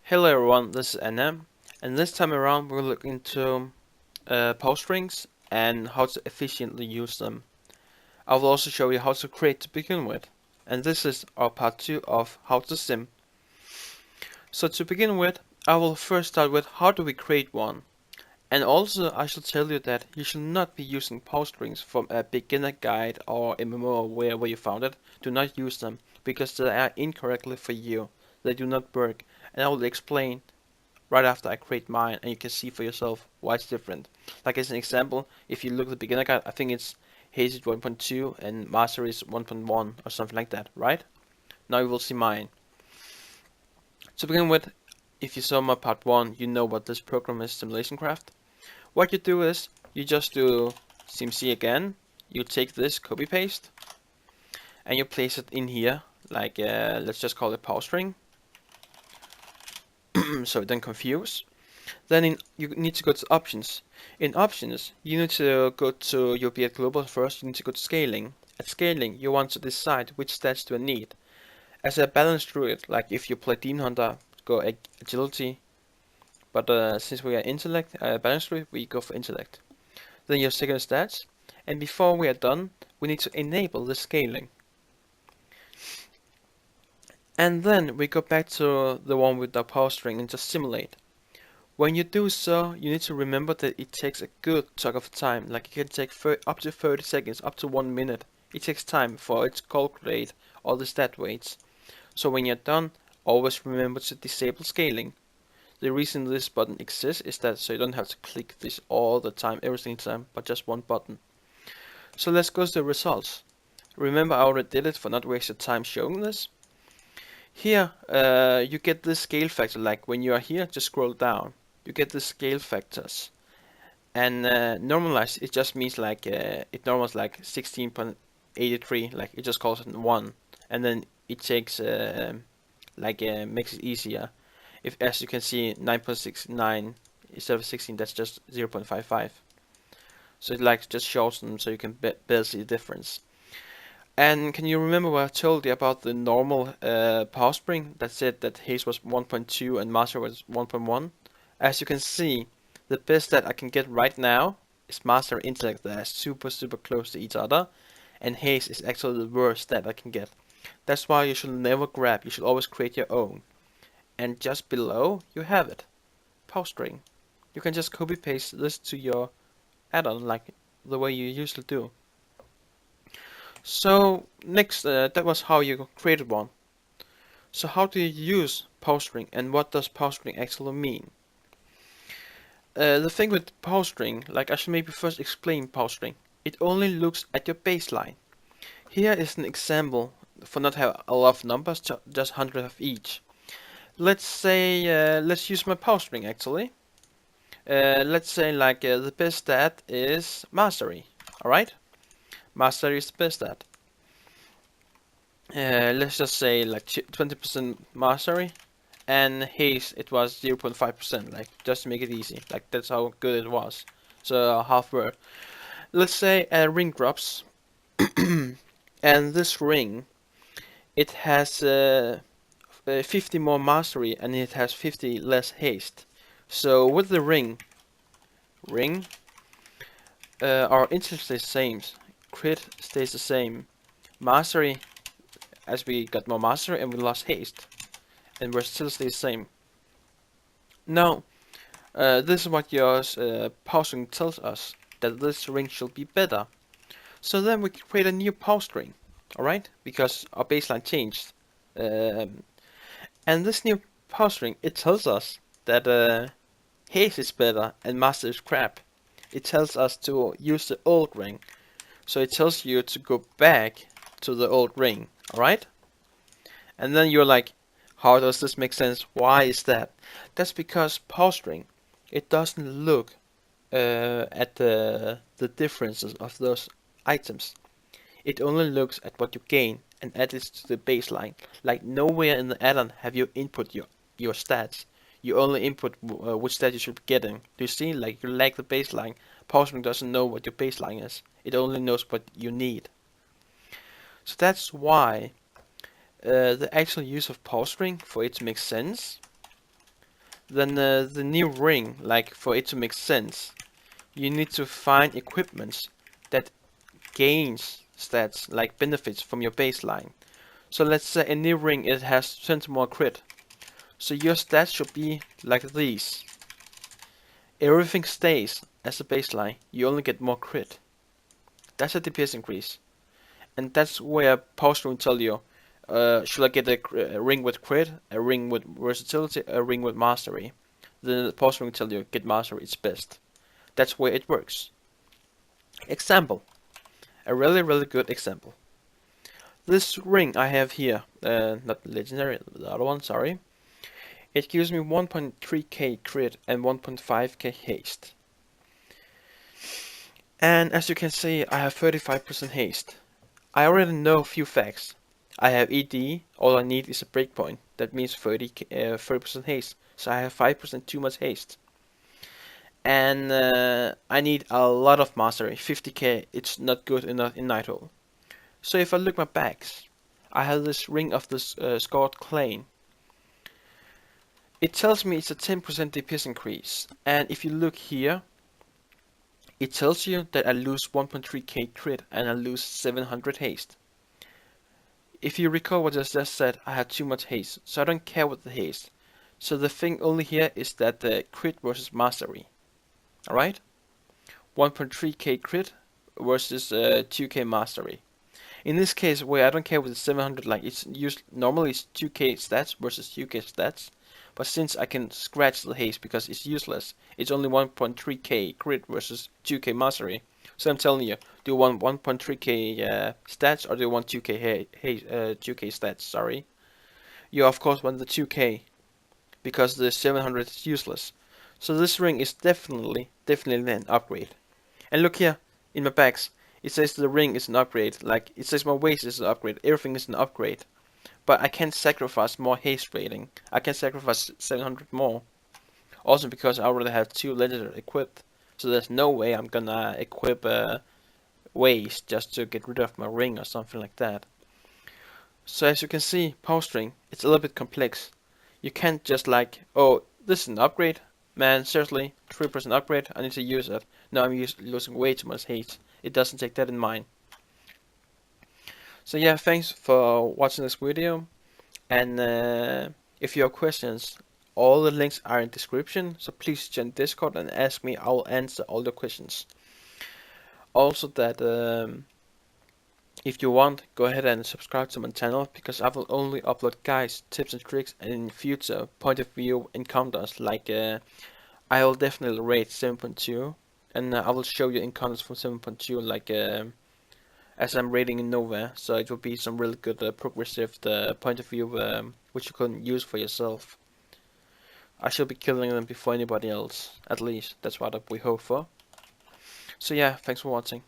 Hello everyone, this is Anna, and this time around we'll look into post strings and how to efficiently use them. I will also show you how to create to begin with, and this is our part 2 of How to Sim. So to begin with, I will first start with how do we create one, and also I should tell you that you should not be using post strings from a beginner guide or MMO or wherever you found it. Do not use them, because they are incorrectly for you. They do not work, and I will explain right after I create mine, and you can see for yourself why it's different. Like as an example, if you look at the beginner guide, I think it's Haze is 1.2 and Master is 1.1 or something like that, right? Now you will see mine. To begin with, if you saw my part 1, you know what this program is, Simulation Craft. What you do is, you just do SimC again, you take this, copy paste, and you place it in here, like let's just call it pause string, so don't confuse. Then you need to go to options. In options, you need to go to your be at global first. You need to go to scaling. At scaling, you want to decide which stats do I need. As a balanced druid, like if you play Demon Hunter, go agility. But since we are intellect, balanced druid, we go for intellect. Then your second stats. And before we are done, we need to enable the scaling. And then we go back to the one with the power string and just simulate. When you do so, you need to remember that it takes a good chunk of time, like it can take up to 30 seconds, up to 1 minute. It takes time for it to calculate all the stat weights. So when you're done, always remember to disable scaling. The reason this button exists is that so you don't have to click this all the time, every single time, but just one button. So let's go to the results. Remember I already did it for not wasting time showing this. Here, you get this scale factor, like when you are here, just scroll down. You get the scale factors. And normalize, it just means like it normals like 16.83, like it just calls it 1. And then it takes makes it easier. If, as you can see, 9.69 instead of 16, that's just 0.55. So it like just shows them so you can better see the difference. And can you remember what I told you about the normal power spring that said that Haze was 1.2 and Master was 1.1? As you can see, the best that I can get right now is Master and Intellect that are super close to each other, and Haze is actually the worst that I can get. That's why you should never grab, you should always create your own. And just below, you have it, power string. You can just copy paste this to your add-on like the way you usually do. So next, that was how you created one. So how do you use powstring and what does powstring actually mean? The thing with powstring, like I should maybe first explain powstring. It only looks at your baseline. Here is an example for not have a lot of numbers, just 100 of each. Let's say, let's use my powstring actually. Let's say like the best stat is mastery. Alright? Mastery is the best stat. Let's just say like 20% mastery, and haste it was 0.5%, like just to make it easy, like that's how good it was. So half word. Let's say a ring drops, and this ring it has 50 more mastery and it has 50 less haste. So with the ring, our intellect stays the same, crit stays the same, mastery as we got more mastery and we lost haste, and we're still stay the same. Now, this is what your pausing tells us, that this ring should be better. So then we create a new pause ring, alright? Because our baseline changed. Um, and this new pause ring, it tells us that haste is better and master is crap. It tells us to use the old ring. So it tells you to go back to the old ring, alright? And then you're like, how does this make sense? Why is that? That's because pause string, it doesn't look at the differences of those items. It only looks at what you gain and adds it to the baseline. Like nowhere in the add-on have you input your stats. You only input which stat you should be getting. Do you see? Like you lag the baseline. Pause string doesn't know what your baseline is. It only knows what you need. So that's why the actual use of pause string, for it to make sense, then the new ring, like for it to make sense, you need to find equipments that gains stats, like benefits from your baseline. So let's say a new ring, it has 20 more crit. So your stats should be like these. Everything stays as a baseline, you only get more crit. That's a DPS increase. And that's where Pulse will tell you, should I get a ring with crit, a ring with versatility, a ring with mastery? Then the Pulse will tell you, get mastery, it's best. That's where it works. Example. A really good example. This ring I have here, not legendary, the other one, sorry. It gives me 1.3k crit and 1.5k haste. And as you can see, I have 35% haste. I already know a few facts. I have ED, all I need is a breakpoint. That means 30% haste. So I have 5% too much haste. And I need a lot of mastery, 50k. It's not good enough in Nighthole. So if I look my backs, I have this ring of this scored claim. It tells me it's a 10% DPS increase. And if you look here, it tells you that I lose 1.3k crit and I lose 700 haste. If you recall what I just said, I had too much haste, so I don't care with the haste. So the thing only here is that the crit versus mastery. Alright? 1.3k crit versus 2k mastery. In this case, where I don't care with the 700, like it's used normally it's 2k stats versus 2k stats, but since I can scratch the haste because it's useless, it's only 1.3k crit versus 2k mastery. So I'm telling you, do you want 1.3k stats or do you want 2k 2k stats? Sorry, you of course want the 2k because the 700 is useless. So this ring is definitely an upgrade. And look here in my bags. It says the ring is an upgrade. Like it says my waist is an upgrade. Everything is an upgrade. But I can't sacrifice more haste rating. I can sacrifice 700 more. Also because I already have 2 legendary equipped. So there's no way I'm gonna equip waist just to get rid of my ring or something like that. So as you can see, power string, it's a little bit complex. You can't just like, oh, this is an upgrade. Man, seriously, 3% upgrade, I need to use it. No, I'm losing way too much haste. It doesn't take that in mind. So yeah, thanks for watching this video. And if you have questions, all the links are in description. So please join Discord and ask me. I will answer all the questions. Also that if you want, go ahead and subscribe to my channel because I will only upload guides, tips and tricks and in future point of view encounters like I will definitely rate 7.2 and I will show you encounters from 7.2 like as I'm rating in Nova, so it will be some really good progressive point of view which you can use for yourself. I shall be killing them before anybody else, at least that's what we hope for. So yeah, thanks for watching.